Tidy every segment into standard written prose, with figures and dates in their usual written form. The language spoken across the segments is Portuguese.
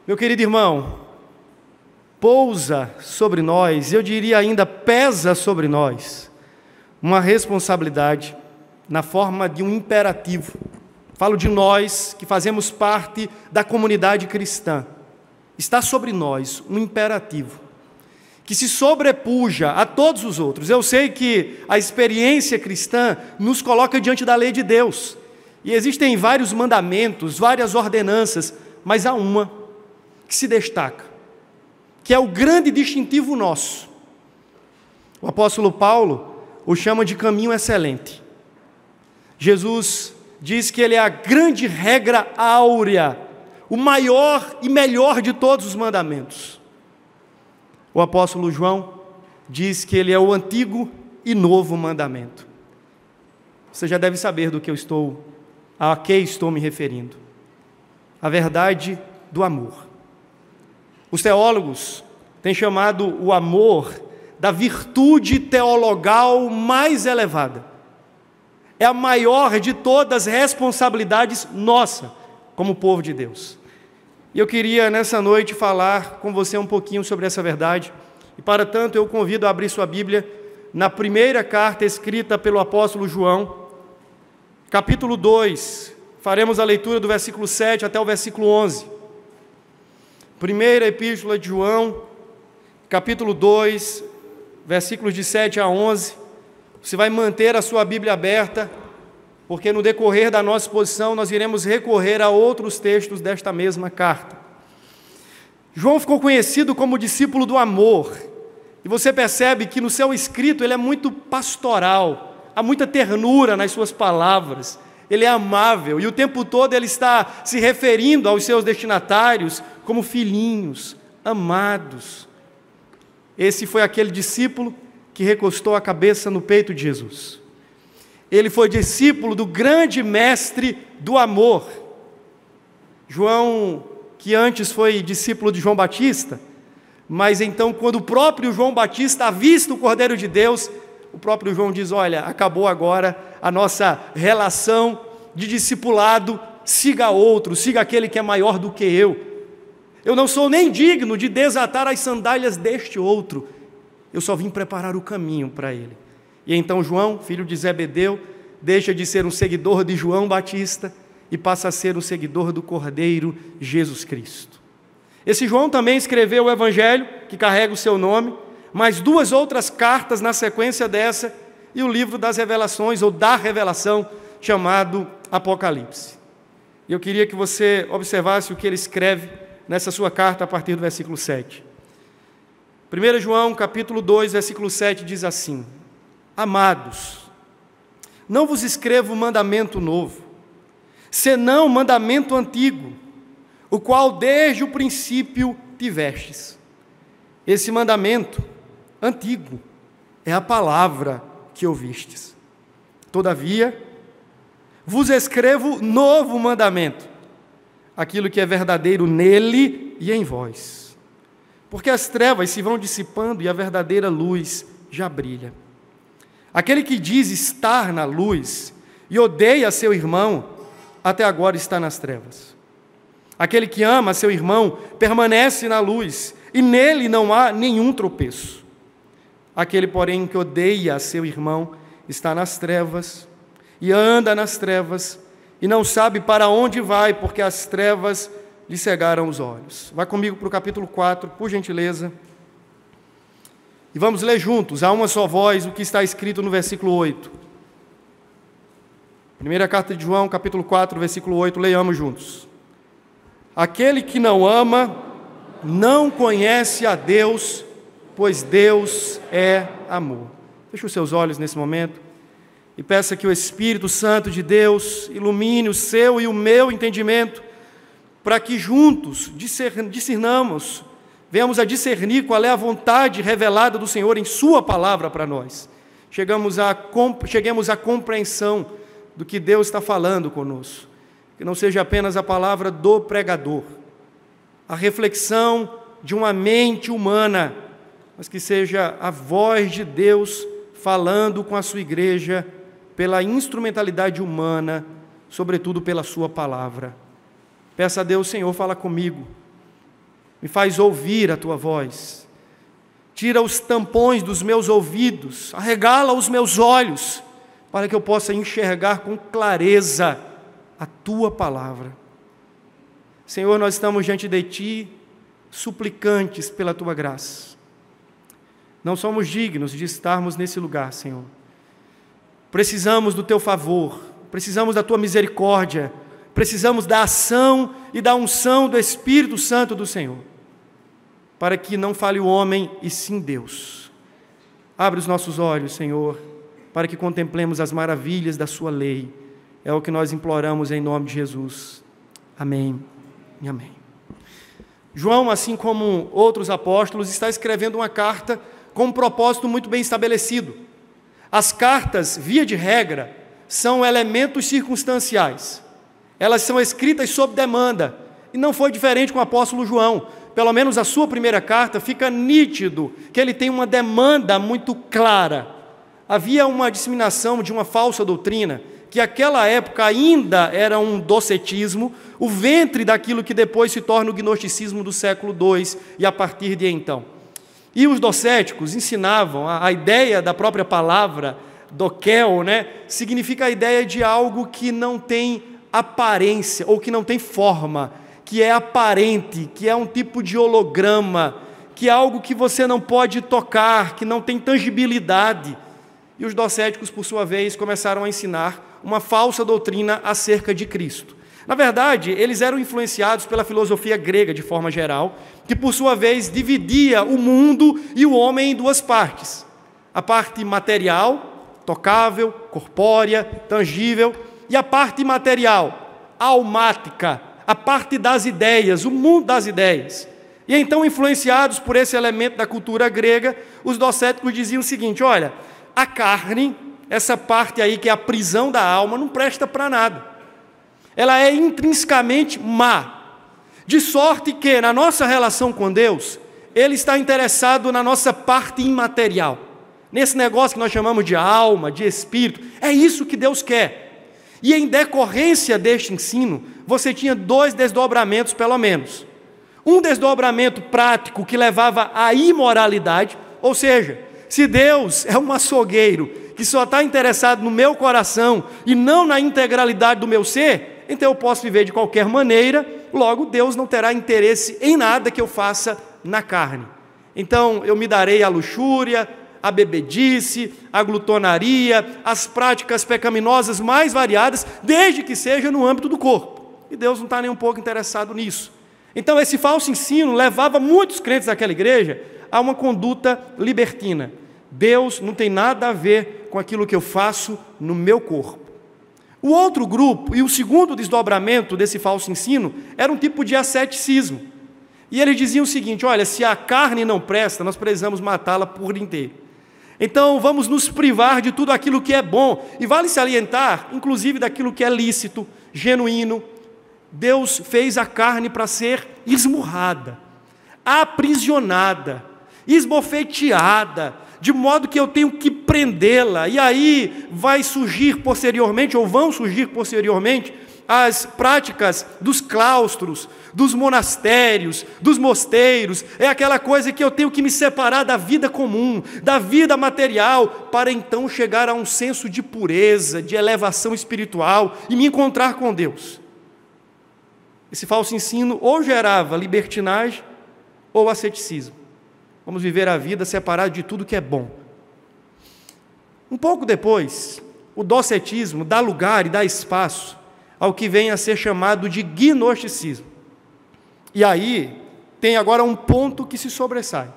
Meu querido irmão, pousa sobre nós, eu diria ainda pesa sobre nós, uma responsabilidade na forma de um imperativo. Falo de nós que fazemos parte da comunidade cristã. Está sobre nós um imperativo que se sobrepuja a todos os outros. Eu sei que a experiência cristã nos coloca diante da lei de Deus. E existem vários mandamentos, várias ordenanças, mas há uma que se destaca, que é o grande distintivo nosso. O apóstolo Paulo o chama de caminho excelente. Jesus diz que ele é a grande regra áurea, o maior e melhor de todos os mandamentos. O apóstolo João diz que ele é o antigo e novo mandamento. Você já deve saber a que estou me referindo. A verdade do amor. Os teólogos têm chamado o amor da virtude teologal mais elevada. É a maior de todas as responsabilidades nossa, como povo de Deus. E eu queria nessa noite falar com você um pouquinho sobre essa verdade. E para tanto eu convido a abrir sua Bíblia na primeira carta escrita pelo apóstolo João, capítulo 2. Faremos a leitura do versículo 7 até o versículo 11. Primeira epístola de João, capítulo 2, versículos de 7 a 11. Você vai manter a sua Bíblia aberta, porque no decorrer da nossa exposição nós iremos recorrer a outros textos desta mesma carta. João ficou conhecido como discípulo do amor, e você percebe que no seu escrito ele é muito pastoral, há muita ternura nas suas palavras, ele é amável, e o tempo todo ele está se referindo aos seus destinatários como filhinhos, amados. Esse foi aquele discípulo que recostou a cabeça no peito de Jesus. Ele foi discípulo do grande mestre do amor. João, que antes foi discípulo de João Batista, mas então quando o próprio João Batista avista o Cordeiro de Deus, o próprio João diz: olha, acabou agora a nossa relação de discipulado, siga outro, siga aquele que é maior do que eu. Eu não sou nem digno de desatar as sandálias deste outro, eu só vim preparar o caminho para ele. E então João, filho de Zebedeu, deixa de ser um seguidor de João Batista e passa a ser um seguidor do Cordeiro Jesus Cristo. Esse João também escreveu o Evangelho, que carrega o seu nome, mais 2 outras cartas na sequência dessa, e o livro das revelações, ou da revelação, chamado Apocalipse. E eu queria que você observasse o que ele escreve nessa sua carta a partir do versículo 7. 1 João, capítulo 2, versículo 7, diz assim: Amados, não vos escrevo mandamento novo, senão mandamento antigo, o qual desde o princípio tivestes. Esse mandamento antigo é a palavra que ouvistes. Todavia, vos escrevo novo mandamento, aquilo que é verdadeiro nele e em vós. Porque as trevas se vão dissipando e a verdadeira luz já brilha. Aquele que diz estar na luz e odeia seu irmão, até agora está nas trevas. Aquele que ama seu irmão permanece na luz, e nele não há nenhum tropeço. Aquele, porém, que odeia seu irmão, está nas trevas, e anda nas trevas, e não sabe para onde vai, porque as trevas lhe cegaram os olhos. Vá comigo para o capítulo 4, por gentileza. E vamos ler juntos, a uma só voz, o que está escrito no versículo 8. Primeira carta de João, capítulo 4, versículo 8, leiamos juntos. Aquele que não ama, não conhece a Deus, pois Deus é amor. Feche os seus olhos nesse momento e peça que o Espírito Santo de Deus ilumine o seu e o meu entendimento, para que juntos discernamos, venhamos a discernir qual é a vontade revelada do Senhor em sua palavra para nós. Cheguemos à compreensão do que Deus está falando conosco. Que não seja apenas a palavra do pregador, a reflexão de uma mente humana, mas que seja a voz de Deus falando com a sua igreja pela instrumentalidade humana, sobretudo pela sua palavra. Peça a Deus: Senhor, fala comigo, me faz ouvir a tua voz. Tira os tampões dos meus ouvidos, arregala os meus olhos, para que eu possa enxergar com clareza a tua palavra. Senhor, nós estamos diante de ti, suplicantes pela tua graça. Não somos dignos de estarmos nesse lugar, Senhor. Precisamos do teu favor, precisamos da tua misericórdia, precisamos da ação e da unção do Espírito Santo do Senhor, para que não fale o homem e sim Deus. Abre os nossos olhos, Senhor, para que contemplemos as maravilhas da sua lei. É o que nós imploramos em nome de Jesus. Amém e amém. João, assim como outros apóstolos, está escrevendo uma carta com um propósito muito bem estabelecido. As cartas, via de regra, são elementos circunstanciais. Elas são escritas sob demanda, e não foi diferente com o apóstolo João. Pelo menos a sua primeira carta, fica nítido que ele tem uma demanda muito clara. Havia uma disseminação de uma falsa doutrina, que naquela época ainda era um docetismo, o ventre daquilo que depois se torna o gnosticismo do século II, e a partir de então. E os docéticos ensinavam, a ideia da própria palavra, dokel, significa a ideia de algo que não tem aparência, ou que não tem forma, que é aparente, que é um tipo de holograma, que é algo que você não pode tocar, que não tem tangibilidade. E os docéticos, por sua vez, começaram a ensinar uma falsa doutrina acerca de Cristo. Na verdade, eles eram influenciados pela filosofia grega, de forma geral, que, por sua vez, dividia o mundo e o homem em duas partes. A parte material, tocável, corpórea, tangível, e a parte imaterial, almática, a parte das ideias, o mundo das ideias. E então, influenciados por esse elemento da cultura grega, os docéticos diziam o seguinte: olha, a carne, essa parte aí que é a prisão da alma, não presta para nada. Ela é intrinsecamente má, de sorte que, na nossa relação com Deus, Ele está interessado na nossa parte imaterial, nesse negócio que nós chamamos de alma, de espírito. É isso que Deus quer. E em decorrência deste ensino, você tinha dois desdobramentos, pelo menos. Um desdobramento prático que levava à imoralidade, ou seja, se Deus é um açougueiro que só está interessado no meu coração e não na integralidade do meu ser, então eu posso viver de qualquer maneira, logo Deus não terá interesse em nada que eu faça na carne. Então eu me darei à luxúria, à bebedice, à glutonaria, às práticas pecaminosas mais variadas, desde que seja no âmbito do corpo. E Deus não está nem um pouco interessado nisso. Então esse falso ensino levava muitos crentes daquela igreja a uma conduta libertina. Deus não tem nada a ver com aquilo que eu faço no meu corpo. O outro grupo, e o segundo desdobramento desse falso ensino, era um tipo de asceticismo. E eles diziam o seguinte: olha, se a carne não presta, nós precisamos matá-la por inteiro. Então vamos nos privar de tudo aquilo que é bom, e vale salientar, inclusive daquilo que é lícito, genuíno. Deus fez a carne para ser esmurrada, aprisionada, esbofeteada, de modo que eu tenho que prendê-la, e aí vai surgir posteriormente, ou vão surgir posteriormente, as práticas dos claustros, dos monastérios, dos mosteiros. É aquela coisa que eu tenho que me separar da vida comum, da vida material, para então chegar a um senso de pureza, de elevação espiritual, e me encontrar com Deus. Esse falso ensino ou gerava libertinagem ou asceticismo. Vamos viver a vida separado de tudo que é bom. Um pouco depois, o docetismo dá lugar e dá espaço ao que vem a ser chamado de gnosticismo. E aí, tem agora um ponto que se sobressai.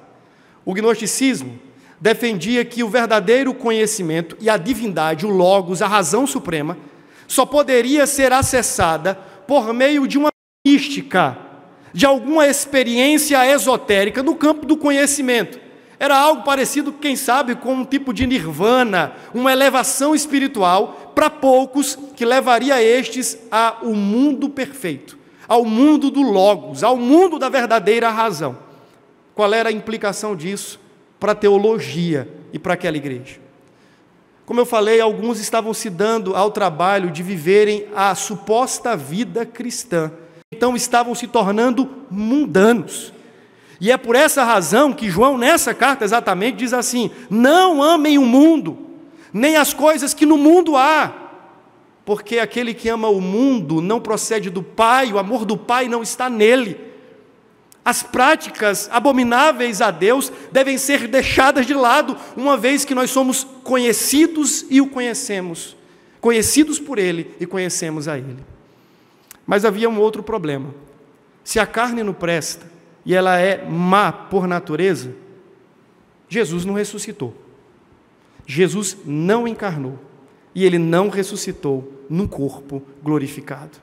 O gnosticismo defendia que o verdadeiro conhecimento e a divindade, o Logos, a razão suprema, só poderia ser acessada por meio de uma mística, de alguma experiência esotérica no campo do conhecimento. Era algo parecido, quem sabe, com um tipo de nirvana, uma elevação espiritual para poucos, que levaria estes ao mundo perfeito, ao mundo do Logos, ao mundo da verdadeira razão. Qual era a implicação disso para a teologia e para aquela igreja? Como eu falei, alguns estavam se dando ao trabalho de viverem a suposta vida cristã. Então estavam se tornando mundanos. E é por essa razão que João, nessa carta exatamente, diz assim: não amem o mundo, nem as coisas que no mundo há, porque aquele que ama o mundo não procede do Pai, o amor do Pai não está nele. As práticas abomináveis a Deus devem ser deixadas de lado, uma vez que nós somos conhecidos e o conhecemos, conhecidos por Ele e conhecemos a Ele. Mas havia um outro problema: se a carne não presta, e ela é má por natureza, Jesus não ressuscitou. Jesus não encarnou. E Ele não ressuscitou num corpo glorificado.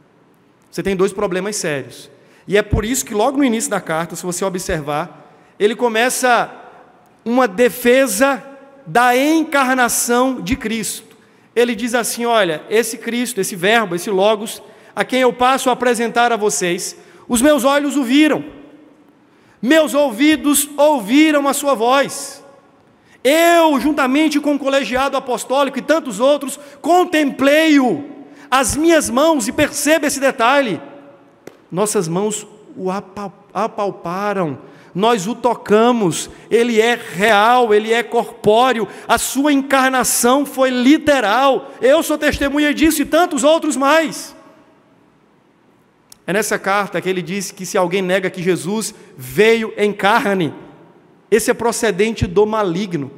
Você tem dois problemas sérios. E é por isso que logo no início da carta, se você observar, ele começa uma defesa da encarnação de Cristo. Ele diz assim: olha, esse Cristo, esse Verbo, esse Logos, a quem eu passo a apresentar a vocês, os meus olhos o viram, meus ouvidos ouviram a sua voz. Eu, juntamente com o colegiado apostólico e tantos outros, contemplei-o, as minhas mãos, e perceba esse detalhe, nossas mãos o apalparam, nós o tocamos, ele é real, ele é corpóreo, a sua encarnação foi literal, eu sou testemunha disso e tantos outros mais. É nessa carta que ele diz que se alguém nega que Jesus veio em carne, esse é procedente do maligno.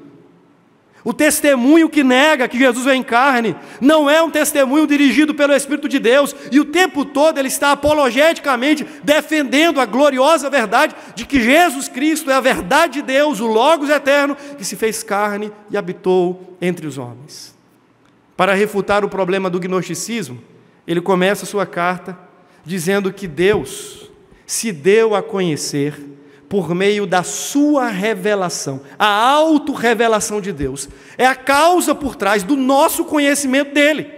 O testemunho que nega que Jesus veio em carne não é um testemunho dirigido pelo Espírito de Deus, e o tempo todo ele está apologeticamente defendendo a gloriosa verdade de que Jesus Cristo é a verdade de Deus, o Logos eterno, que se fez carne e habitou entre os homens. Para refutar o problema do gnosticismo, ele começa a sua carta dizendo que Deus se deu a conhecer por meio da sua revelação. A autorrevelação de Deus é a causa por trás do nosso conhecimento dele.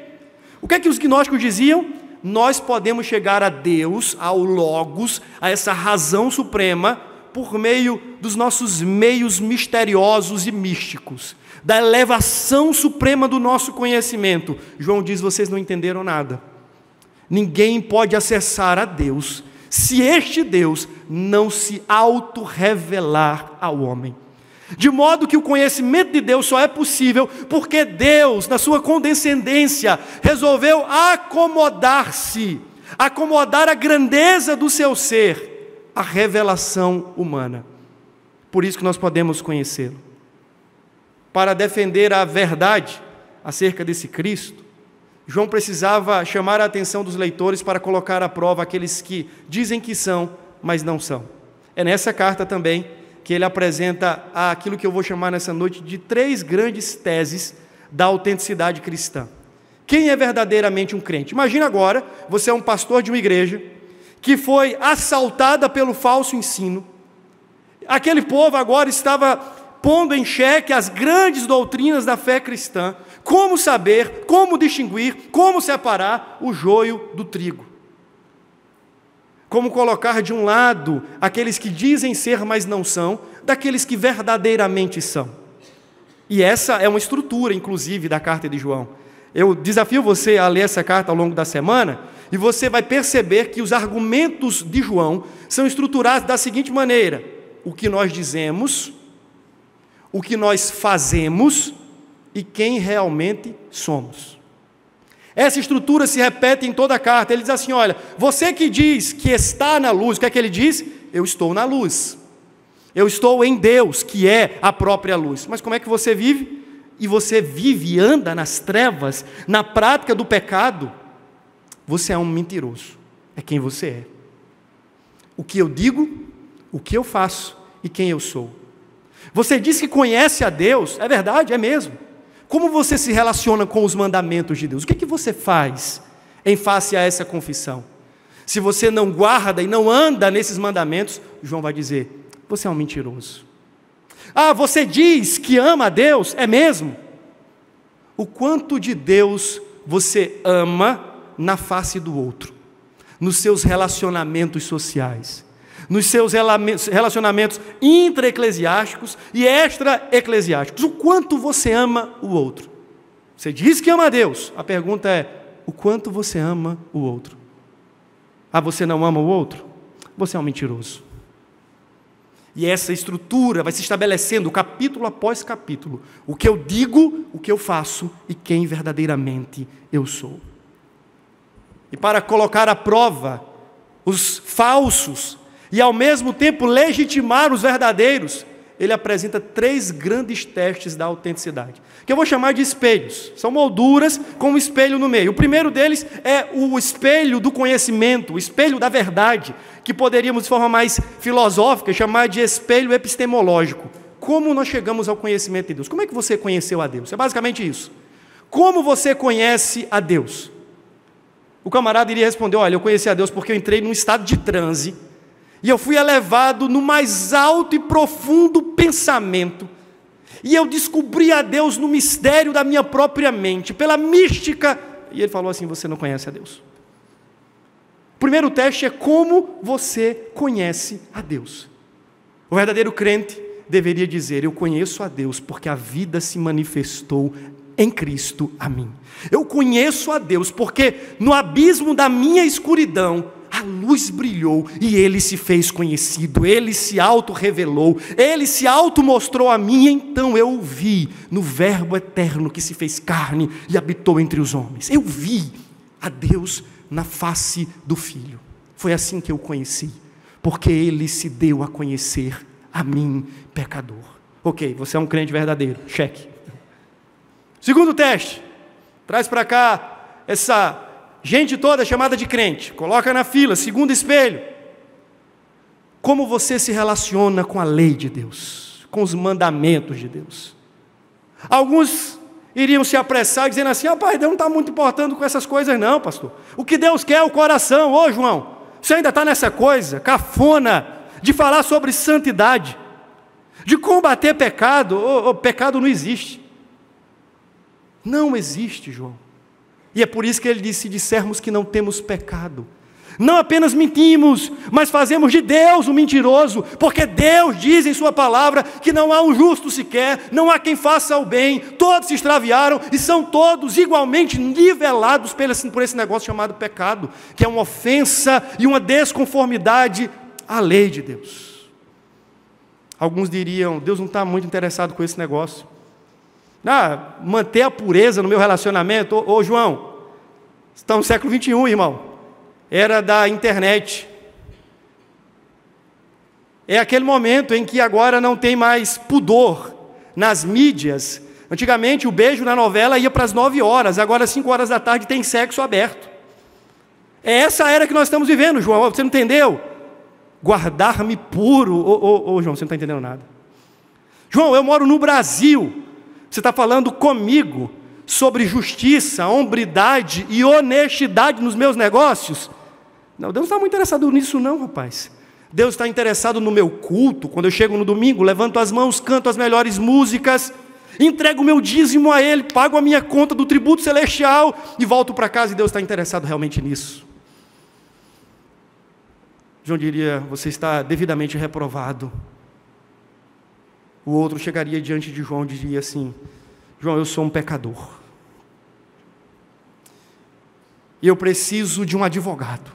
O que é que os gnósticos diziam? Nós podemos chegar a Deus, ao Logos, a essa razão suprema, por meio dos nossos meios misteriosos e místicos, da elevação suprema do nosso conhecimento. João diz: vocês não entenderam nada. Ninguém pode acessar a Deus se este Deus não se autorrevelar ao homem. De modo que o conhecimento de Deus só é possível porque Deus, na sua condescendência, resolveu acomodar-se, acomodar a grandeza do seu ser à revelação humana. Por isso que nós podemos conhecê-lo. Para defender a verdade acerca desse Cristo, João precisava chamar a atenção dos leitores para colocar à prova aqueles que dizem que são, mas não são. É nessa carta também que ele apresenta aquilo que eu vou chamar nessa noite de 3 grandes teses da autenticidade cristã. Quem é verdadeiramente um crente? Imagina agora, você é um pastor de uma igreja que foi assaltada pelo falso ensino. Aquele povo agora estava pondo em xeque as grandes doutrinas da fé cristã. Como saber, como distinguir, como separar o joio do trigo. Como colocar de um lado aqueles que dizem ser, mas não são, daqueles que verdadeiramente são. E essa é uma estrutura, inclusive, da carta de João. Eu desafio você a ler essa carta ao longo da semana, e você vai perceber que os argumentos de João são estruturados da seguinte maneira: o que nós dizemos, o que nós fazemos e quem realmente somos. Essa estrutura se repete em toda a carta. Ele diz assim: olha, você que diz que está na luz, o que é que ele diz? Eu estou na luz. Eu estou em Deus, que é a própria luz. Mas como é que você vive? E você vive e anda nas trevas, na prática do pecado. Você é um mentiroso. É quem você é. O que eu digo, o que eu faço e quem eu sou. Você diz que conhece a Deus, é verdade, é mesmo. Como você se relaciona com os mandamentos de Deus? O que é que você faz em face a essa confissão? Se você não guarda e não anda nesses mandamentos, João vai dizer: você é um mentiroso. Ah, você diz que ama a Deus, é mesmo? O quanto de Deus você ama na face do outro, nos seus relacionamentos sociais, nos seus relacionamentos intra-eclesiásticos e extra-eclesiásticos. O quanto você ama o outro. Você diz que ama a Deus. A pergunta é: o quanto você ama o outro? Ah, você não ama o outro? Você é um mentiroso. E essa estrutura vai se estabelecendo capítulo após capítulo. O que eu digo, o que eu faço e quem verdadeiramente eu sou. E para colocar à prova os falsos e ao mesmo tempo legitimar os verdadeiros, ele apresenta 3 grandes testes da autenticidade, que eu vou chamar de espelhos. São molduras com um espelho no meio. O primeiro deles é o espelho do conhecimento, o espelho da verdade, que poderíamos, de forma mais filosófica, chamar de espelho epistemológico. Como nós chegamos ao conhecimento de Deus? Como é que você conheceu a Deus? É basicamente isso. Como você conhece a Deus? O camarada iria responder: olha, eu conheci a Deus porque eu entrei num estado de transe, e eu fui elevado no mais alto e profundo pensamento, e eu descobri a Deus no mistério da minha própria mente, pela mística. E ele falou assim: você não conhece a Deus. O primeiro teste é como você conhece a Deus. O verdadeiro crente deveria dizer: eu conheço a Deus porque a vida se manifestou em Cristo a mim. Eu conheço a Deus porque no abismo da minha escuridão a luz brilhou e Ele se fez conhecido, Ele se auto-revelou, Ele se auto-mostrou a mim, então eu o vi no Verbo eterno que se fez carne e habitou entre os homens. Eu vi a Deus na face do Filho. Foi assim que eu o conheci, porque Ele se deu a conhecer a mim, pecador. Ok, você é um crente verdadeiro, cheque. Segundo teste, traz para cá essa gente toda chamada de crente, coloca na fila, segundo espelho. Como você se relaciona com a lei de Deus, com os mandamentos de Deus? Alguns iriam se apressar dizendo assim: rapaz, Deus não está muito importando com essas coisas não, pastor. O que Deus quer é o coração. Ô João, você ainda está nessa coisa cafona de falar sobre santidade, de combater pecado. Pecado não existe. Não existe, João. E é por isso que ele disse: se dissermos que não temos pecado, não apenas mentimos, mas fazemos de Deus um mentiroso, porque Deus diz em sua palavra que não há um justo sequer, não há quem faça o bem, todos se extraviaram e são todos igualmente nivelados por esse negócio chamado pecado, que é uma ofensa e uma desconformidade à lei de Deus. Alguns diriam: Deus não está muito interessado com esse negócio. Manter a pureza no meu relacionamento. Ô João, você está no século 21, irmão. Era da internet. É aquele momento em que agora não tem mais pudor nas mídias. Antigamente o beijo na novela ia para as 9 horas, agora às 5 horas da tarde tem sexo aberto. É essa era que nós estamos vivendo, João. Você não entendeu? Guardar-me puro. João, você não está entendendo nada. João, eu moro no Brasil. Você está falando comigo sobre justiça, hombridade e honestidade nos meus negócios? Não, Deus não está muito interessado nisso não, rapaz. Deus está interessado no meu culto. Quando eu chego no domingo, levanto as mãos, canto as melhores músicas, entrego o meu dízimo a Ele, pago a minha conta do tributo celestial e volto para casa, e Deus está interessado realmente nisso. João diria: você está devidamente reprovado. O outro chegaria diante de João e diria assim: João, eu sou um pecador. E eu preciso de um advogado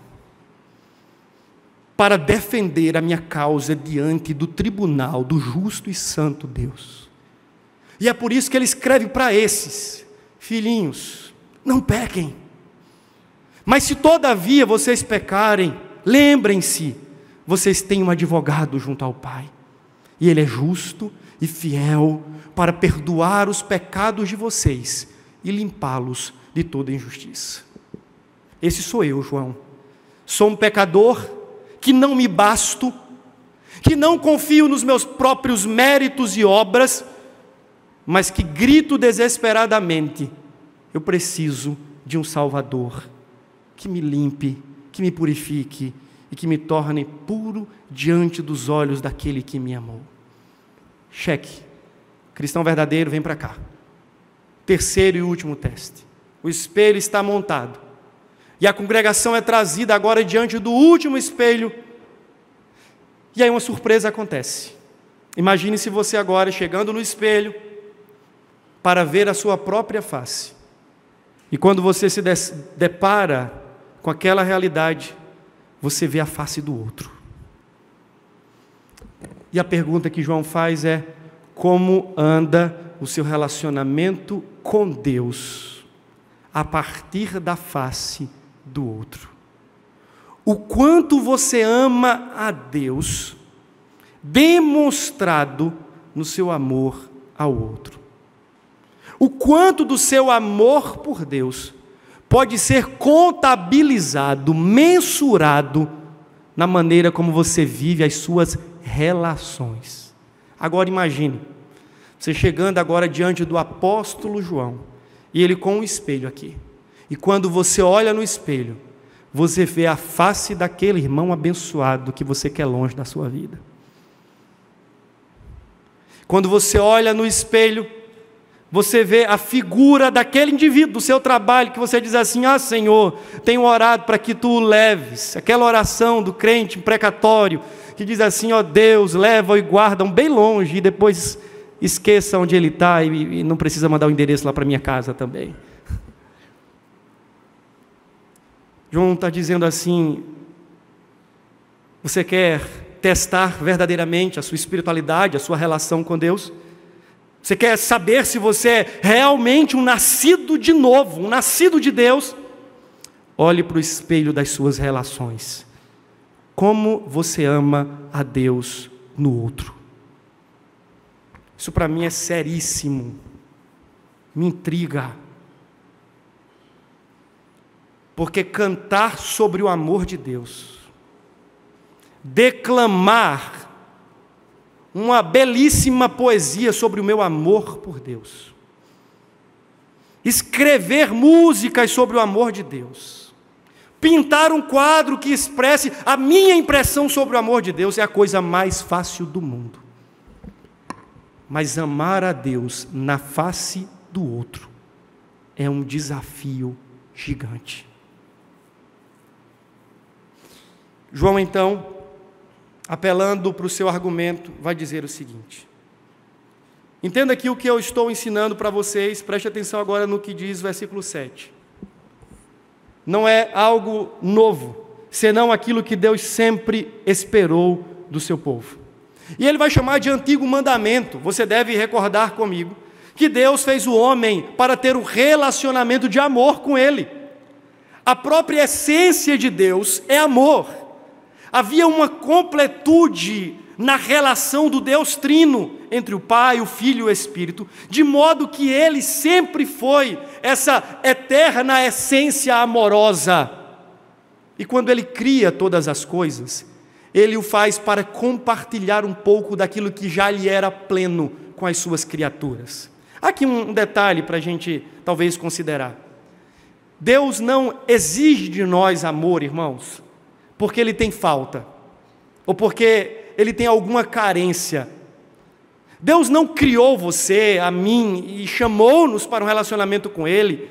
para defender a minha causa diante do tribunal do justo e santo Deus. E é por isso que ele escreve para esses: filhinhos, não pequem. Mas se todavia vocês pecarem, lembrem-se, vocês têm um advogado junto ao Pai. E Ele é justo e fiel para perdoar os pecados de vocês e limpá-los de toda injustiça. Esse sou eu, João. Sou um pecador que não me basto, que não confio nos meus próprios méritos e obras, mas que grito desesperadamente: eu preciso de um Salvador que me limpe, que me purifique e que me torne puro diante dos olhos daquele que me amou. Cheque. Cristão verdadeiro, vem para cá. Terceiro e último teste. O espelho está montado. E a congregação é trazida agora diante do último espelho. E aí uma surpresa acontece. Imagine se você agora chegando no espelho para ver a sua própria face. E quando você se depara com aquela realidade, você vê a face do outro. E a pergunta que João faz é: como anda o seu relacionamento com Deus a partir da face do outro? O quanto você ama a Deus, demonstrado no seu amor ao outro. O quanto do seu amor por Deus pode ser contabilizado, mensurado na maneira como você vive as suas relações. Agora imagine, você chegando agora diante do apóstolo João, e ele com um espelho aqui. E quando você olha no espelho, você vê a face daquele irmão abençoado que você quer longe da sua vida. Quando você olha no espelho, você vê a figura daquele indivíduo do seu trabalho, que você diz assim: ah, Senhor, tenho orado para que Tu o leves. Aquela oração do crente imprecatório, que diz assim: ó Deus, leva-o e guarda-o bem longe, e depois esqueça onde ele está, e não precisa mandar o endereço lá para minha casa também. João está dizendo assim: você quer testar verdadeiramente a sua espiritualidade, a sua relação com Deus? Você quer saber se você é realmente um nascido de novo, um nascido de Deus? Olhe para o espelho das suas relações. Como você ama a Deus no outro? Isso para mim é seríssimo, me intriga. Porque cantar sobre o amor de Deus, declamar uma belíssima poesia sobre o meu amor por Deus, escrever músicas sobre o amor de Deus, pintar um quadro que expresse a minha impressão sobre o amor de Deus é a coisa mais fácil do mundo. Mas amar a Deus na face do outro é um desafio gigante. João, então, apelando para o seu argumento, vai dizer o seguinte: entenda aqui o que eu estou ensinando para vocês, preste atenção agora no que diz o versículo 7. Não é algo novo, senão aquilo que Deus sempre esperou do seu povo. E ele vai chamar de antigo mandamento. Você deve recordar comigo que Deus fez o homem para ter um relacionamento de amor com Ele. A própria essência de Deus é amor. Havia uma completude na relação do Deus Trino entre o Pai, o Filho e o Espírito, de modo que Ele sempre foi essa eterna essência amorosa. E quando Ele cria todas as coisas, Ele o faz para compartilhar um pouco daquilo que já lhe era pleno com as suas criaturas. Aqui um detalhe para a gente talvez considerar. Deus não exige de nós amor, irmãos, porque Ele tem falta, ou porque Ele tem alguma carência. Deus não criou você, a mim, e chamou-nos para um relacionamento com Ele,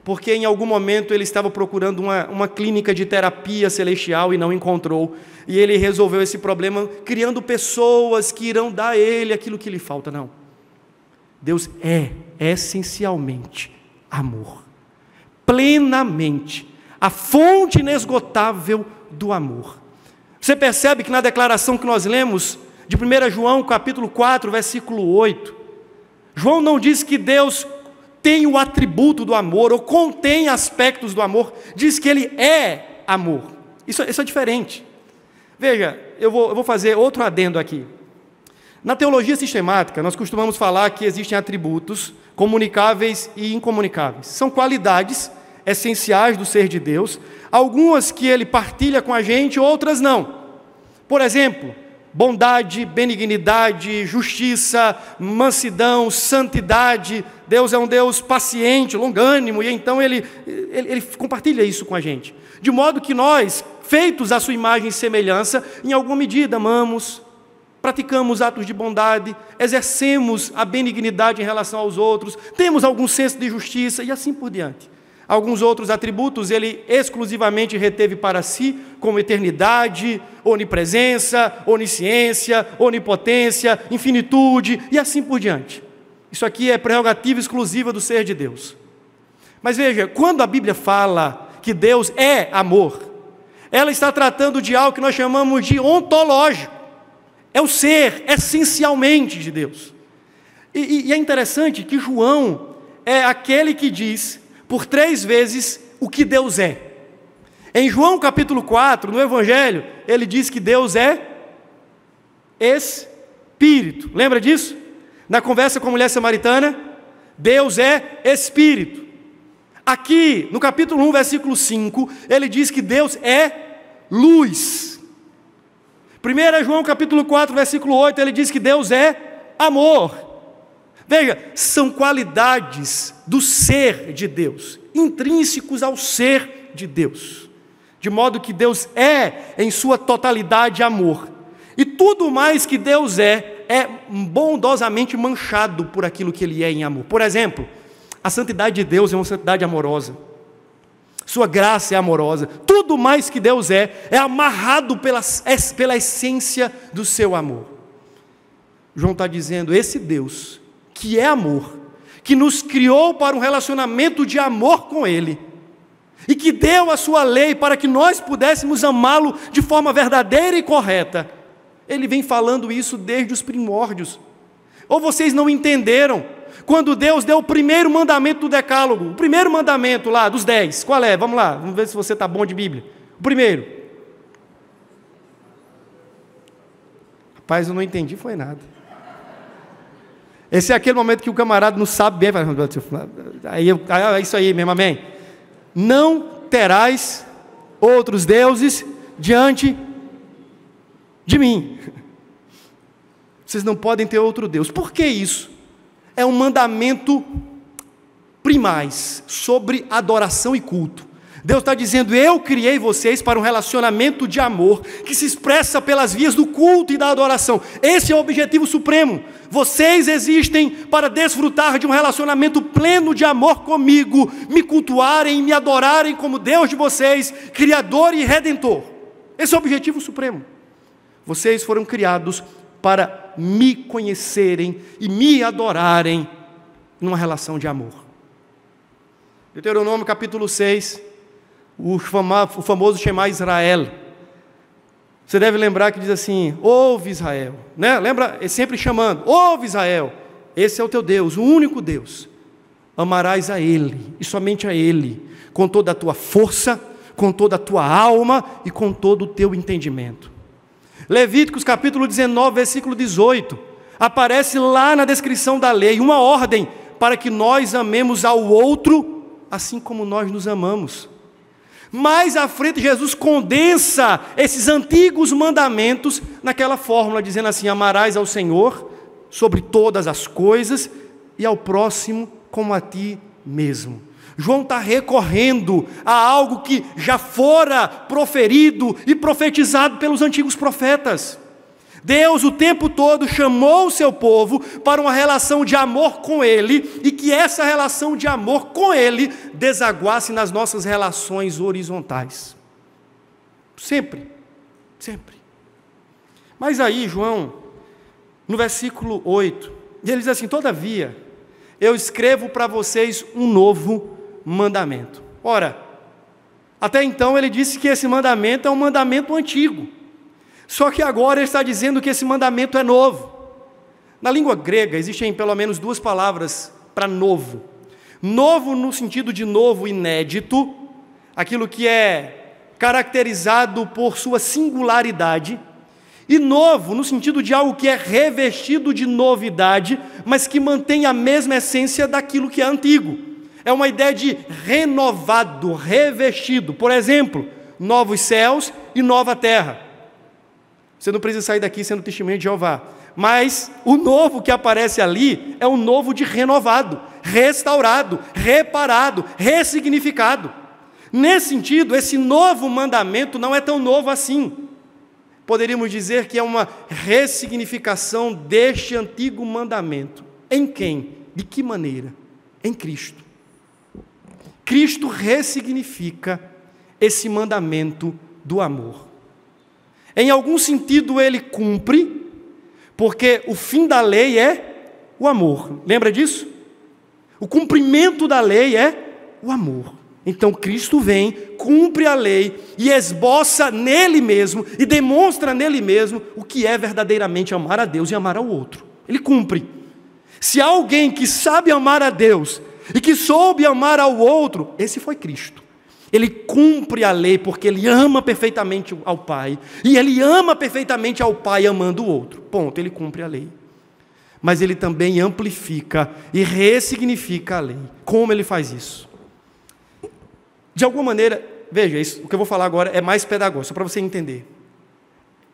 porque em algum momento Ele estava procurando uma clínica de terapia celestial e não encontrou, e Ele resolveu esse problema criando pessoas que irão dar a Ele aquilo que lhe falta. Não. Deus é essencialmente amor, plenamente, a fonte inesgotável do amor. Você percebe que na declaração que nós lemos de 1 João capítulo 4, versículo 8, João não diz que Deus tem o atributo do amor ou contém aspectos do amor, diz que Ele é amor. Isso é diferente. Veja, eu vou fazer outro adendo aqui. Na teologia sistemática, nós costumamos falar que existem atributos comunicáveis e incomunicáveis. São qualidades essenciais do ser de Deus, algumas que Ele partilha com a gente, outras não. Por exemplo, bondade, benignidade, justiça, mansidão, santidade. Deus é um Deus paciente, longânimo, e então Ele compartilha isso com a gente. De modo que nós, feitos à sua imagem e semelhança, em alguma medida amamos, praticamos atos de bondade, exercemos a benignidade em relação aos outros, temos algum senso de justiça e assim por diante. Alguns outros atributos Ele exclusivamente reteve para si, como eternidade, onipresença, onisciência, onipotência, infinitude e assim por diante. Isso aqui é prerrogativa exclusiva do ser de Deus. Mas veja, quando a Bíblia fala que Deus é amor, ela está tratando de algo que nós chamamos de ontológico. é o ser essencialmente de Deus. E é interessante que João é aquele que diz por 3 vezes o que Deus é. Em João capítulo 4, no Evangelho, ele diz que Deus é Espírito. Lembra disso? Na conversa com a mulher samaritana, Deus é Espírito. Aqui, no capítulo 1, versículo 5, ele diz que Deus é luz. 1 João capítulo 4, versículo 8, ele diz que Deus é amor. Veja, são qualidades do ser de Deus, intrínsecos ao ser de Deus, de modo que Deus é, em sua totalidade, amor. E tudo mais que Deus é bondosamente manchado por aquilo que Ele é em amor. Por exemplo, a santidade de Deus é uma santidade amorosa. Sua graça é amorosa. Tudo mais que Deus é amarrado pela essência do seu amor. João está dizendo, esse Deus, que é amor, que nos criou para um relacionamento de amor com Ele, e que deu a sua lei para que nós pudéssemos amá-lo de forma verdadeira e correta, Ele vem falando isso desde os primórdios. Ou vocês não entenderam? Quando Deus deu o primeiro mandamento do decálogo, o primeiro mandamento lá, dos 10, qual é? Vamos lá, vamos ver se você está bom de Bíblia. O primeiro. Rapaz, eu não entendi, foi nada. Esse é aquele momento que o camarada não sabe bem. É isso aí mesmo, amém? Não terás outros deuses diante de mim. Vocês não podem ter outro Deus. Por que isso? É um mandamento primaz sobre adoração e culto. Deus está dizendo, eu criei vocês para um relacionamento de amor, que se expressa pelas vias do culto e da adoração. Esse é o objetivo supremo. Vocês existem para desfrutar de um relacionamento pleno de amor comigo, me cultuarem e me adorarem como Deus de vocês, Criador e Redentor. Esse é o objetivo supremo. Vocês foram criados para me conhecerem e me adorarem numa relação de amor. Deuteronômio capítulo 6, o famoso Shema Israel. Você deve lembrar que diz assim, ouve Israel, né? Lembra, é sempre chamando, ouve Israel, esse é o teu Deus, o único Deus. Amarás a Ele, e somente a Ele, com toda a tua força, com toda a tua alma e com todo o teu entendimento. Levíticos capítulo 19, versículo 18, aparece lá na descrição da lei, uma ordem para que nós amemos ao outro, assim como nós nos amamos. Mais à frente, Jesus condensa esses antigos mandamentos naquela fórmula, dizendo assim, amarás ao Senhor sobre todas as coisas e ao próximo como a ti mesmo. João está recorrendo a algo que já fora proferido e profetizado pelos antigos profetas. Deus o tempo todo chamou o seu povo para uma relação de amor com Ele, e que essa relação de amor com Ele desaguasse nas nossas relações horizontais. Sempre, sempre. Mas aí João, no versículo 8, ele diz assim, todavia, eu escrevo para vocês um novo mandamento. Ora, até então ele disse que esse mandamento é um mandamento antigo. Só que agora ele está dizendo que esse mandamento é novo. Na língua grega existem pelo menos 2 palavras para novo. Novo no sentido de novo inédito, aquilo que é caracterizado por sua singularidade, e novo no sentido de algo que é revestido de novidade, mas que mantém a mesma essência daquilo que é antigo. É uma ideia de renovado, revestido. Por exemplo, novos céus e nova terra. Você não precisa sair daqui sendo testemunha de Jeová. Mas o novo que aparece ali é um novo de renovado, restaurado, reparado, ressignificado. Nesse sentido, esse novo mandamento não é tão novo assim. Poderíamos dizer que é uma ressignificação deste antigo mandamento. Em quem? De que maneira? Em Cristo. Cristo ressignifica esse mandamento do amor. Em algum sentido ele cumpre, porque o fim da lei é o amor. Lembra disso? O cumprimento da lei é o amor. Então Cristo vem, cumpre a lei e esboça nele mesmo e demonstra nele mesmo o que é verdadeiramente amar a Deus e amar ao outro. Ele cumpre. Se há alguém que sabe amar a Deus e que soube amar ao outro, esse foi Cristo. Ele cumpre a lei porque ele ama perfeitamente ao Pai. E ele ama perfeitamente ao Pai amando o outro. Ponto, ele cumpre a lei. Mas ele também amplifica e ressignifica a lei. Como ele faz isso? De alguma maneira, veja, o que eu vou falar agora é mais pedagógico, só para você entender.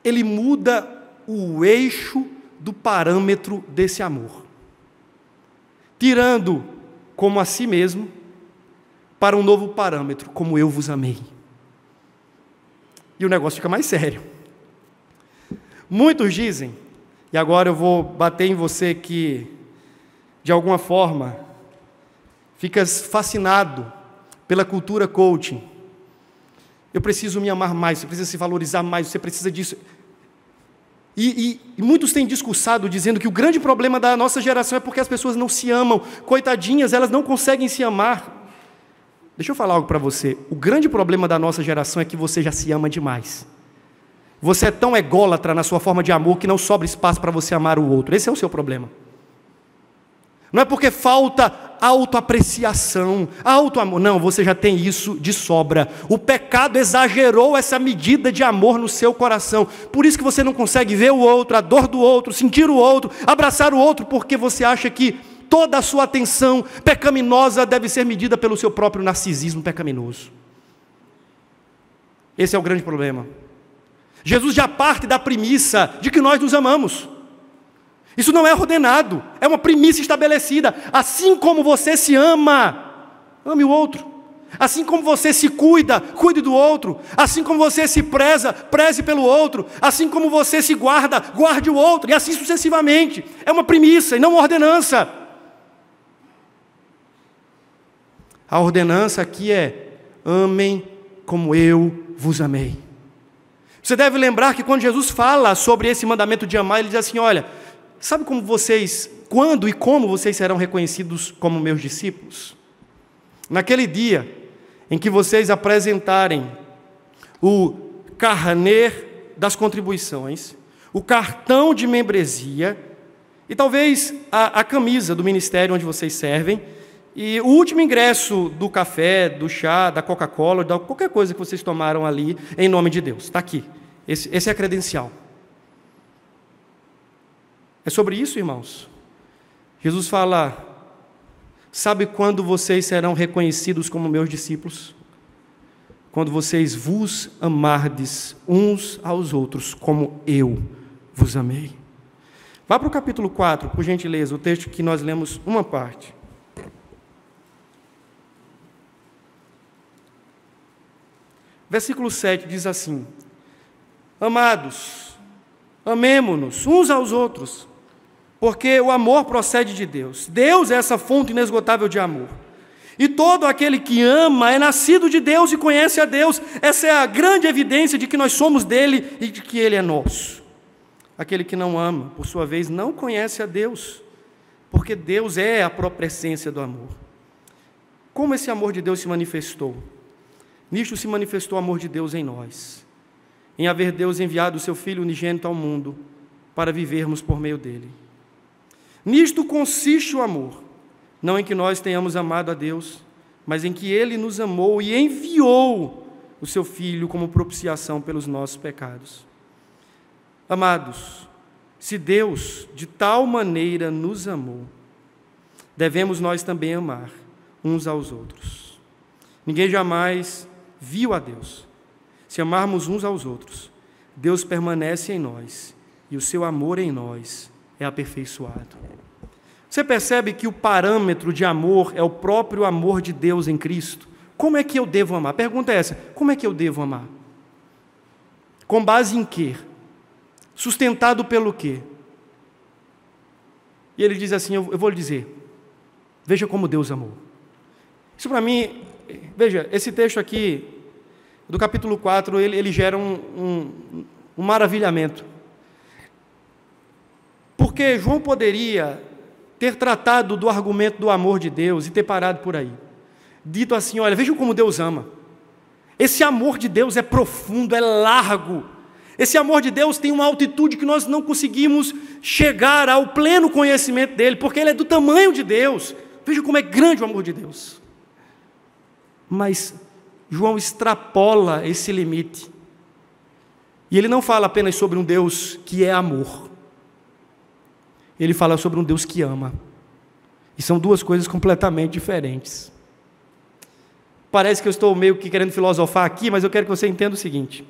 Ele muda o eixo do parâmetro desse amor. Tirando como a si mesmo, para um novo parâmetro, como eu vos amei. E o negócio fica mais sério. Muitos dizem, e agora eu vou bater em você que, de alguma forma, ficas fascinado pela cultura coaching. Eu preciso me amar mais, você precisa se valorizar mais, você precisa disso. E muitos têm discursado dizendo que o grande problema da nossa geração é porque as pessoas não se amam. Coitadinhas, elas não conseguem se amar. Deixa eu falar algo para você. O grande problema da nossa geração é que você já se ama demais. Você é tão ególatra na sua forma de amor que não sobra espaço para você amar o outro. Esse é o seu problema. Não é porque falta autoapreciação, autoamor. Não, você já tem isso de sobra. O pecado exagerou essa medida de amor no seu coração. Por isso que você não consegue ver o outro, a dor do outro, sentir o outro, abraçar o outro, porque você acha que toda a sua atenção pecaminosa deve ser medida pelo seu próprio narcisismo pecaminoso. Esse é o grande problema. Jesus já parte da premissa de que nós nos amamos. Isso não é ordenado, é uma premissa estabelecida. Assim como você se ama, ame o outro. Assim como você se cuida, cuide do outro. Assim como você se preza, preze pelo outro. Assim como você se guarda, guarde o outro. E assim sucessivamente. É uma premissa e não uma ordenança. A ordenança aqui é: amem como eu vos amei. Você deve lembrar que quando Jesus fala sobre esse mandamento de amar, ele diz assim: olha, sabe como vocês, quando e como vocês serão reconhecidos como meus discípulos? Naquele dia em que vocês apresentarem o carnê das contribuições, o cartão de membresia e talvez a camisa do ministério onde vocês servem, e o último ingresso do café, do chá, da Coca-Cola, de qualquer coisa que vocês tomaram ali, em nome de Deus. Está aqui. Esse é a credencial. É sobre isso, irmãos. Jesus fala: sabe quando vocês serão reconhecidos como meus discípulos? Quando vocês vos amardes uns aos outros, como eu vos amei. Vá para o capítulo 4, por gentileza, o texto que nós lemos uma parte. Versículo 7 diz assim: amados, amemo-nos uns aos outros, porque o amor procede de Deus. Deus é essa fonte inesgotável de amor. E todo aquele que ama é nascido de Deus e conhece a Deus. Essa é a grande evidência de que nós somos dele e de que ele é nosso. Aquele que não ama, por sua vez, não conhece a Deus, porque Deus é a própria essência do amor. Como esse amor de Deus se manifestou? Nisto se manifestou o amor de Deus em nós, em haver Deus enviado o seu Filho unigênito ao mundo, para vivermos por meio dele. Nisto consiste o amor, não em que nós tenhamos amado a Deus, mas em que ele nos amou e enviou o seu Filho como propiciação pelos nossos pecados. Amados, se Deus de tal maneira nos amou, devemos nós também amar uns aos outros. Ninguém jamais viu a Deus. Se amarmos uns aos outros, Deus permanece em nós e o seu amor em nós é aperfeiçoado. Você percebe que o parâmetro de amor é o próprio amor de Deus em Cristo? Como é que eu devo amar? A pergunta é essa: como é que eu devo amar? Com base em quê? Sustentado pelo quê? E ele diz assim: eu vou lhe dizer, veja como Deus amou. Isso para mim, veja, esse texto aqui, do capítulo 4, ele gera um maravilhamento. Porque João poderia ter tratado do argumento do amor de Deus e ter parado por aí. dito assim: olha, vejam como Deus ama. Esse amor de Deus é profundo, é largo. Esse amor de Deus tem uma altitude que nós não conseguimos chegar ao pleno conhecimento dele, porque ele é do tamanho de Deus. Veja como é grande o amor de Deus. Mas João extrapola esse limite. E ele não fala apenas sobre um Deus que é amor. Ele fala sobre um Deus que ama. E são duas coisas completamente diferentes. Parece que eu estou meio que querendo filosofar aqui, mas eu quero que você entenda o seguinte.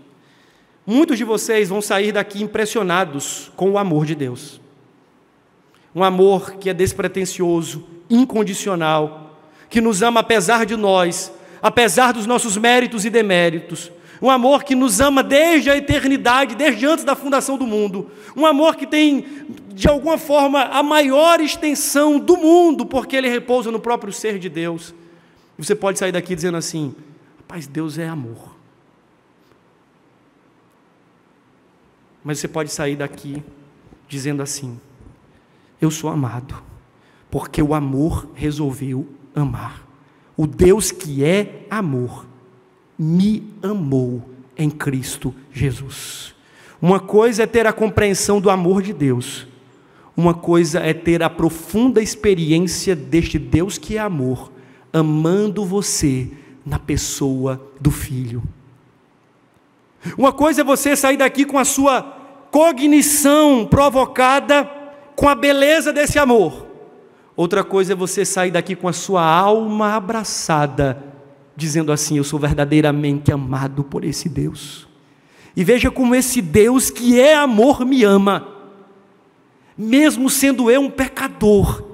Muitos de vocês vão sair daqui impressionados com o amor de Deus. Um amor que é despretensioso, incondicional, que nos ama apesar de nós, apesar dos nossos méritos e deméritos. Um amor que nos ama desde a eternidade, desde antes da fundação do mundo. Um amor que tem, de alguma forma, a maior extensão do mundo, porque ele repousa no próprio ser de Deus. E você pode sair daqui dizendo assim: rapaz, Deus é amor. Mas você pode sair daqui dizendo assim: eu sou amado, porque o amor resolveu amar. O Deus que é amor me amou em Cristo Jesus. Uma coisa é ter a compreensão do amor de Deus, uma coisa é ter a profunda experiência deste Deus que é amor, amando você na pessoa do Filho. Uma coisa é você sair daqui com a sua cognição provocada com a beleza desse amor. Outra coisa é você sair daqui com a sua alma abraçada, dizendo assim: eu sou verdadeiramente amado por esse Deus. E veja como esse Deus que é amor me ama. Mesmo sendo eu um pecador,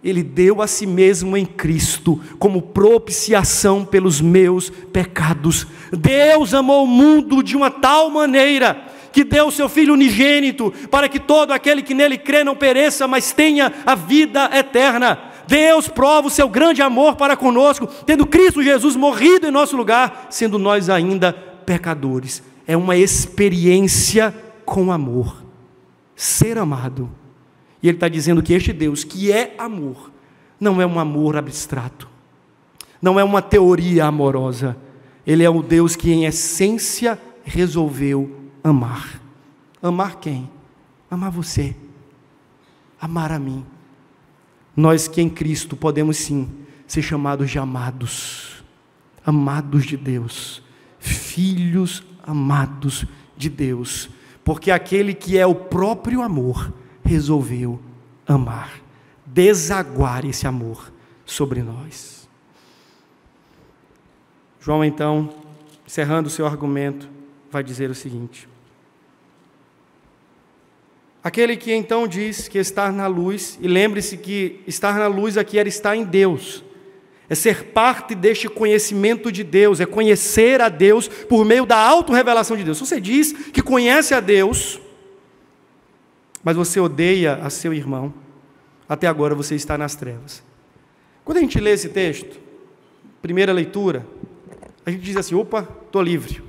Ele deu a si mesmo em Cristo como propiciação pelos meus pecados. Deus amou o mundo de uma tal maneira que deu o seu Filho unigênito, para que todo aquele que nele crê não pereça, mas tenha a vida eterna. Deus prova o seu grande amor para conosco, tendo Cristo Jesus morrido em nosso lugar, sendo nós ainda pecadores. É uma experiência com amor, ser amado. E Ele está dizendo que este Deus, que é amor, não é um amor abstrato, não é uma teoria amorosa. Ele é o Deus que em essência resolveu amar. Amar quem? Amar você, amar a mim. Nós que em Cristo podemos sim ser chamados de amados, amados de Deus, filhos amados de Deus, porque aquele que é o próprio amor resolveu amar, desaguar esse amor sobre nós. João então, encerrando o seu argumento, vai dizer o seguinte: aquele que então diz que está na luz, e lembre-se que estar na luz aqui era estar em Deus, é ser parte deste conhecimento de Deus, é conhecer a Deus por meio da autorrevelação de Deus. Se você diz que conhece a Deus, mas você odeia a seu irmão, até agora você está nas trevas. Quando a gente lê esse texto, primeira leitura, a gente diz assim: opa, estou livre.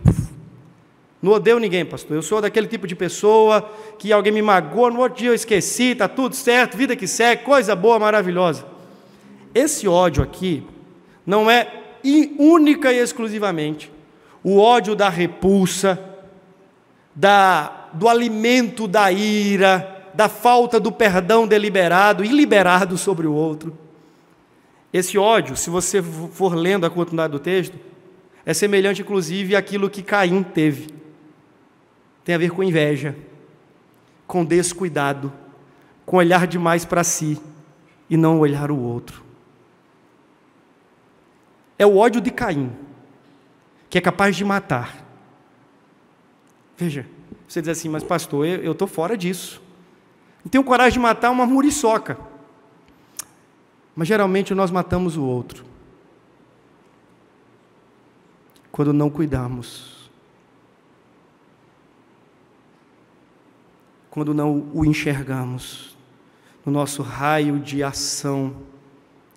Não odeio ninguém, pastor. Eu sou daquele tipo de pessoa que alguém me magoou, no outro dia eu esqueci, está tudo certo, vida que segue, coisa boa, maravilhosa. Esse ódio aqui não é única e exclusivamente o ódio da repulsa, do alimento da ira, da falta do perdão deliberado e liberado sobre o outro. Esse ódio, se você for lendo a continuidade do texto, é semelhante inclusive àquilo que Caim teve. Tem a ver com inveja, com descuidado, com olhar demais para si e não olhar o outro. É o ódio de Caim, que é capaz de matar. Veja, você diz assim: mas pastor, eu estou fora disso. Não tenho coragem de matar uma muriçoca. Mas geralmente nós matamos o outro quando não cuidamos, quando não o enxergamos no nosso raio de ação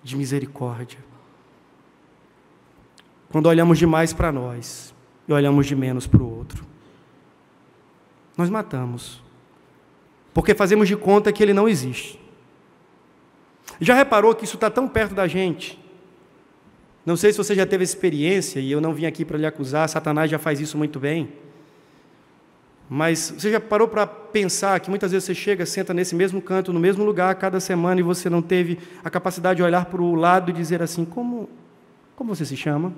de misericórdia, quando olhamos demais para nós e olhamos de menos para o outro. Nós matamos, porque fazemos de conta que ele não existe. Já reparou que isso está tão perto da gente, Não sei se você já teve experiência, e eu não vim aqui para lhe acusar, Satanás já faz isso muito bem. Mas você já parou para pensar que muitas vezes você chega, senta nesse mesmo canto, no mesmo lugar, cada semana, e você não teve a capacidade de olhar para o lado e dizer assim, como você se chama?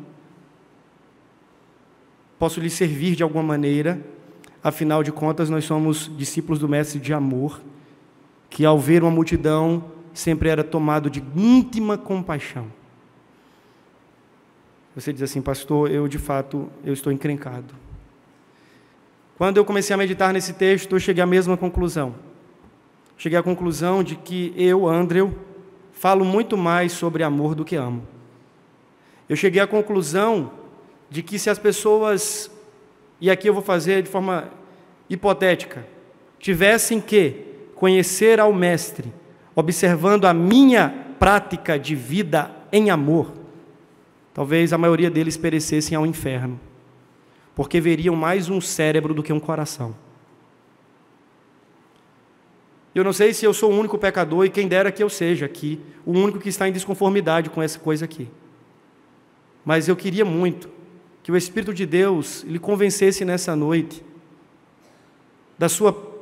Posso lhe servir de alguma maneira? Afinal de contas, nós somos discípulos do Mestre de amor, que ao ver uma multidão, sempre era tomado de íntima compaixão. Você diz assim, pastor, eu estou encrencado. Quando eu comecei a meditar nesse texto, eu cheguei à mesma conclusão. Cheguei à conclusão de que eu, Andreu, falo muito mais sobre amor do que amo. Eu cheguei à conclusão de que se as pessoas, e aqui eu vou fazer de forma hipotética, tivessem que conhecer ao Mestre, observando a minha prática de vida em amor, talvez a maioria deles perecessem ao inferno, porque veriam mais um cérebro do que um coração. Eu não sei se eu sou o único pecador, e quem dera que eu seja aqui, o único que está em desconformidade com essa coisa aqui. Mas eu queria muito que o Espírito de Deus lhe convencesse nessa noite da sua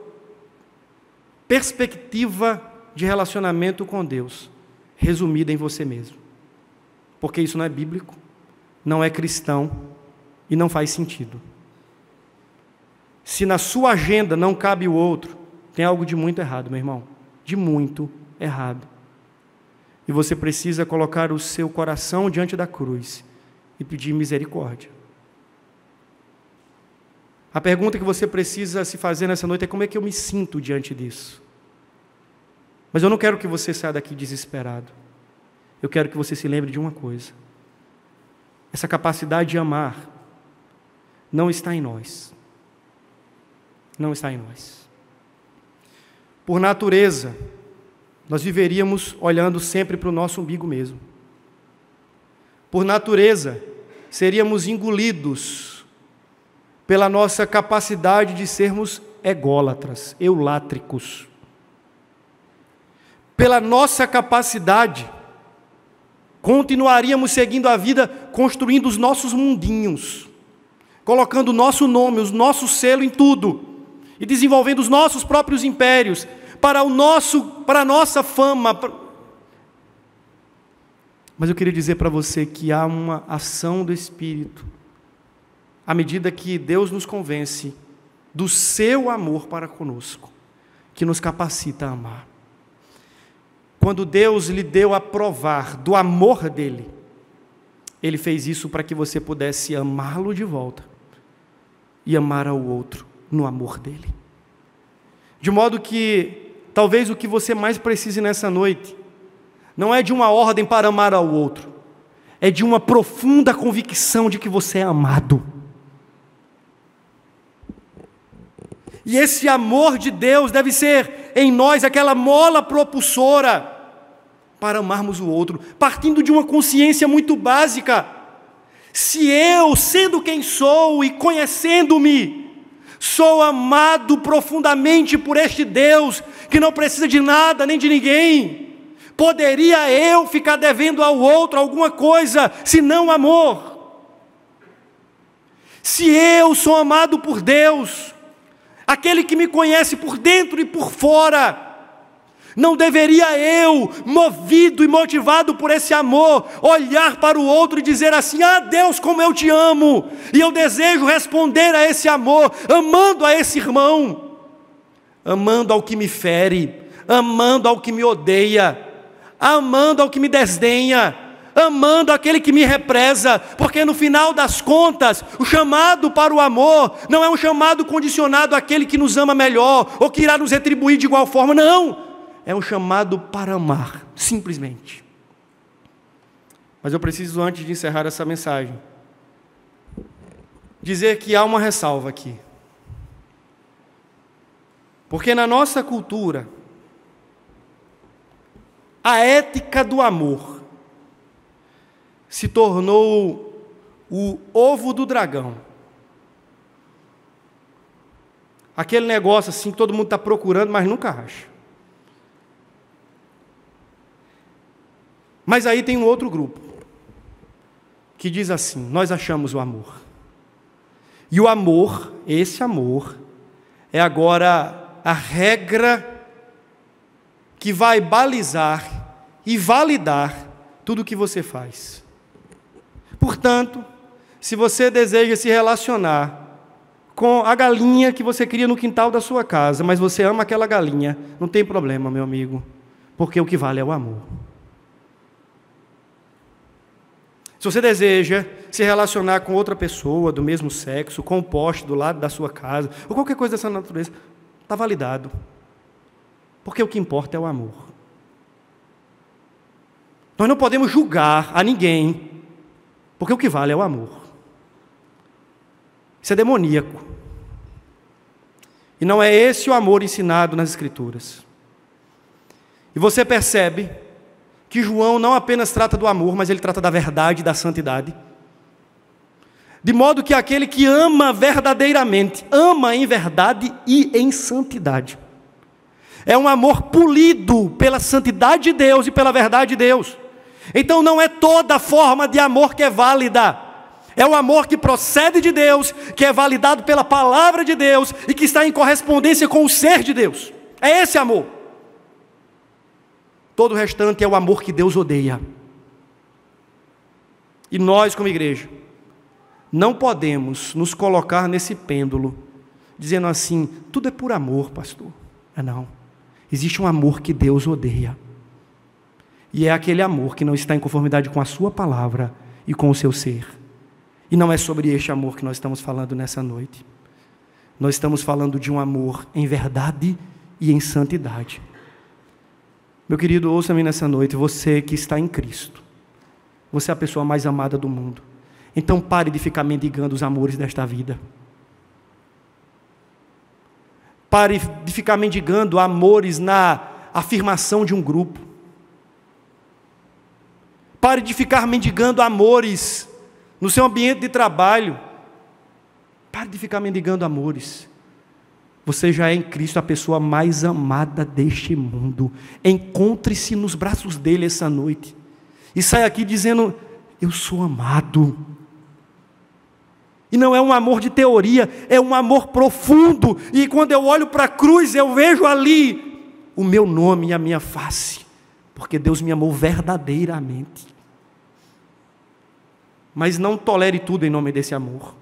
perspectiva de relacionamento com Deus, resumida em você mesmo. Porque isso não é bíblico, não é cristão e não faz sentido. Se na sua agenda não cabe o outro, tem algo de muito errado, meu irmão. De muito errado. E você precisa colocar o seu coração diante da cruz e pedir misericórdia. A pergunta que você precisa se fazer nessa noite é como é que eu me sinto diante disso? Mas eu não quero que você saia daqui desesperado. Eu quero que você se lembre de uma coisa. Essa capacidade de amar não está em nós. Não está em nós. Por natureza, nós viveríamos olhando sempre para o nosso umbigo mesmo. Por natureza, seríamos engolidos pela nossa capacidade de sermos ególatras, eulátricos. Pela nossa capacidade, continuaríamos seguindo a vida, construindo os nossos mundinhos, colocando o nosso nome, o nosso selo em tudo, e desenvolvendo os nossos próprios impérios, para a nossa fama. Mas eu queria dizer para você que há uma ação do Espírito, à medida que Deus nos convence do seu amor para conosco, que nos capacita a amar. Quando Deus lhe deu a provar do amor dele, Ele fez isso para que você pudesse amá-lo de volta e amar ao outro no amor dele. De modo que, talvez o que você mais precise nessa noite, não é de uma ordem para amar ao outro, é de uma profunda convicção de que você é amado. E esse amor de Deus deve ser em nós aquela mola propulsora para amarmos o outro, partindo de uma consciência muito básica. Se eu, sendo quem sou e conhecendo-me, sou amado profundamente por este Deus, que não precisa de nada nem de ninguém, poderia eu ficar devendo ao outro alguma coisa, se não amor? Se eu sou amado por Deus, aquele que me conhece por dentro e por fora, não deveria eu, movido e motivado por esse amor, olhar para o outro e dizer assim: ah, Deus, como eu te amo, e eu desejo responder a esse amor, amando a esse irmão, amando ao que me fere, amando ao que me odeia, amando ao que me desdenha, amando aquele que me represa, porque no final das contas, o chamado para o amor não é um chamado condicionado àquele que nos ama melhor, ou que irá nos retribuir de igual forma, não, é um chamado para amar, simplesmente. Mas eu preciso, antes de encerrar essa mensagem, dizer que há uma ressalva aqui, porque na nossa cultura, a ética do amor se tornou o ovo do dragão. Aquele negócio assim que todo mundo está procurando, mas nunca acha. Mas aí tem um outro grupo, que diz assim: nós achamos o amor. E o amor, esse amor, é agora a regra que vai balizar e validar tudo o que você faz. Portanto, se você deseja se relacionar com a galinha que você cria no quintal da sua casa, mas você ama aquela galinha, não tem problema, meu amigo, porque o que vale é o amor. Se você deseja se relacionar com outra pessoa do mesmo sexo, com o poste do lado da sua casa, ou qualquer coisa dessa natureza, está validado. Porque o que importa é o amor. Nós não podemos julgar a ninguém, porque o que vale é o amor. Isso é demoníaco. E não é esse o amor ensinado nas Escrituras. E você percebe que João não apenas trata do amor, mas ele trata da verdade e da santidade. De modo que aquele que ama verdadeiramente, ama em verdade e em santidade. É um amor polido pela santidade de Deus e pela verdade de Deus. Então não é toda forma de amor que é válida. É o amor que procede de Deus, que é validado pela palavra de Deus e que está em correspondência com o ser de Deus. É esse amor. Todo o restante é o amor que Deus odeia. E nós, como igreja, não podemos nos colocar nesse pêndulo, dizendo assim: tudo é por amor, pastor. Não. Existe um amor que Deus odeia. E é aquele amor que não está em conformidade com a sua palavra e com o seu ser. E não é sobre este amor que nós estamos falando nessa noite. Nós estamos falando de um amor em verdade e em santidade. Meu querido, ouça-me nessa noite, você que está em Cristo. Você é a pessoa mais amada do mundo. Então pare de ficar mendigando os amores desta vida. Pare de ficar mendigando amores na afirmação de um grupo. Pare de ficar mendigando amores no seu ambiente de trabalho. Pare de ficar mendigando amores. Você já é em Cristo a pessoa mais amada deste mundo. Encontre-se nos braços dele essa noite. E saia aqui dizendo: eu sou amado. E não é um amor de teoria, é um amor profundo. E quando eu olho para a cruz, eu vejo ali o meu nome e a minha face. Porque Deus me amou verdadeiramente. Mas não tolere tudo em nome desse amor.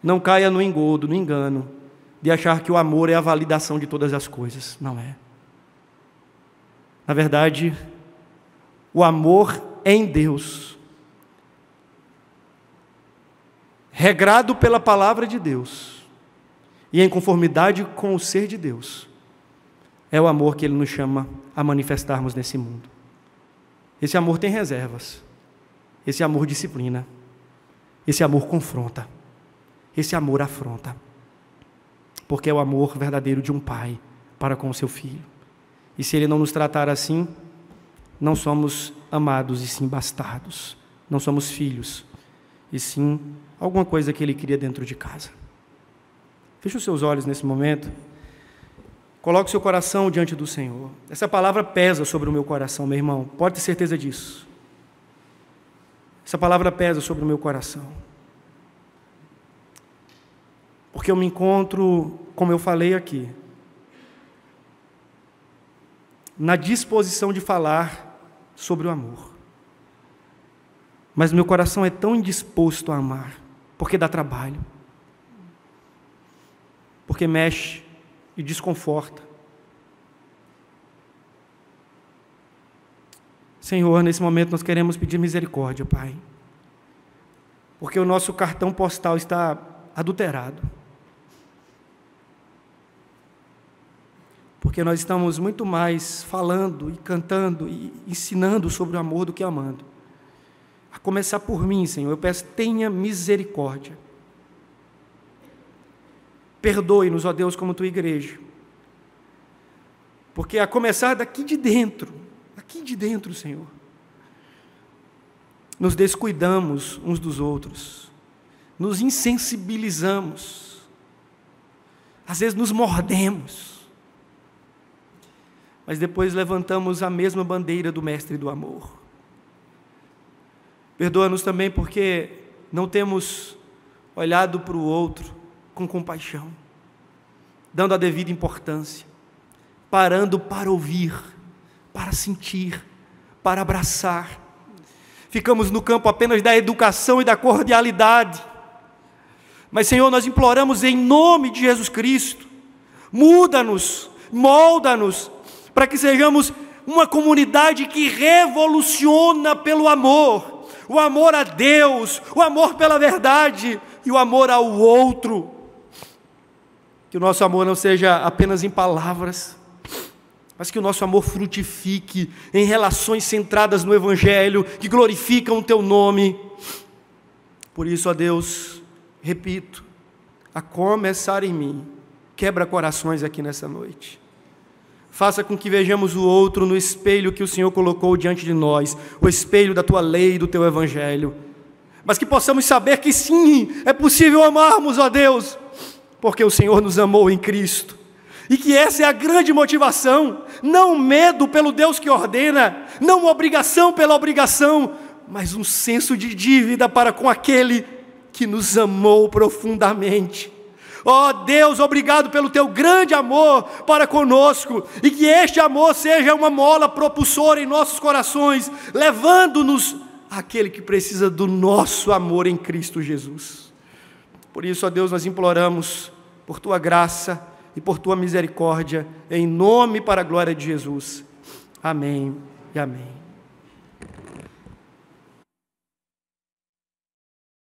Não caia no engodo, no engano, de achar que o amor é a validação de todas as coisas. Não é. Na verdade, o amor em Deus, regrado pela palavra de Deus, e em conformidade com o ser de Deus, é o amor que Ele nos chama a manifestarmos nesse mundo. Esse amor tem reservas. Esse amor disciplina. Esse amor confronta. Esse amor afronta. Porque é o amor verdadeiro de um pai para com o seu filho. E se ele não nos tratar assim, não somos amados e sim bastardos. Não somos filhos, e sim alguma coisa que ele cria dentro de casa. Feche os seus olhos nesse momento. Coloque seu coração diante do Senhor. Essa palavra pesa sobre o meu coração, meu irmão. Pode ter certeza disso. Essa palavra pesa sobre o meu coração. Porque eu me encontro, como eu falei aqui, na disposição de falar sobre o amor. Mas meu coração é tão indisposto a amar, porque dá trabalho, porque mexe e desconforta. Senhor, nesse momento nós queremos pedir misericórdia, Pai, porque o nosso cartão postal está adulterado. Porque nós estamos muito mais falando e cantando e ensinando sobre o amor do que amando. A começar por mim, Senhor, eu peço, tenha misericórdia. Perdoe-nos, ó Deus, como tua igreja. Porque a começar aqui de dentro, Senhor, nos descuidamos uns dos outros, nos insensibilizamos, às vezes nos mordemos, mas depois levantamos a mesma bandeira do Mestre do amor. Perdoa-nos também porque não temos olhado para o outro com compaixão, dando a devida importância, parando para ouvir, para sentir, para abraçar. Ficamos no campo apenas da educação e da cordialidade. Mas, Senhor, nós imploramos em nome de Jesus Cristo, muda-nos, molda-nos, para que sejamos uma comunidade que revoluciona pelo amor, o amor a Deus, o amor pela verdade e o amor ao outro. Que o nosso amor não seja apenas em palavras, mas que o nosso amor frutifique em relações centradas no Evangelho, que glorificam o Teu nome. Por isso, ó Deus, repito, a começar em mim, quebra corações aqui nessa noite. Faça com que vejamos o outro no espelho que o Senhor colocou diante de nós, o espelho da Tua lei e do Teu Evangelho. Mas que possamos saber que sim, é possível amarmos, ó Deus, porque o Senhor nos amou em Cristo. E que essa é a grande motivação, não medo pelo Deus que ordena, não obrigação pela obrigação, mas um senso de dívida para com aquele que nos amou profundamente. Ó Deus, obrigado pelo Teu grande amor para conosco, e que este amor seja uma mola propulsora em nossos corações, levando-nos àquele que precisa do nosso amor em Cristo Jesus. Por isso, ó Deus, nós imploramos por Tua graça e por Tua misericórdia, em nome e para a glória de Jesus. Amém e amém.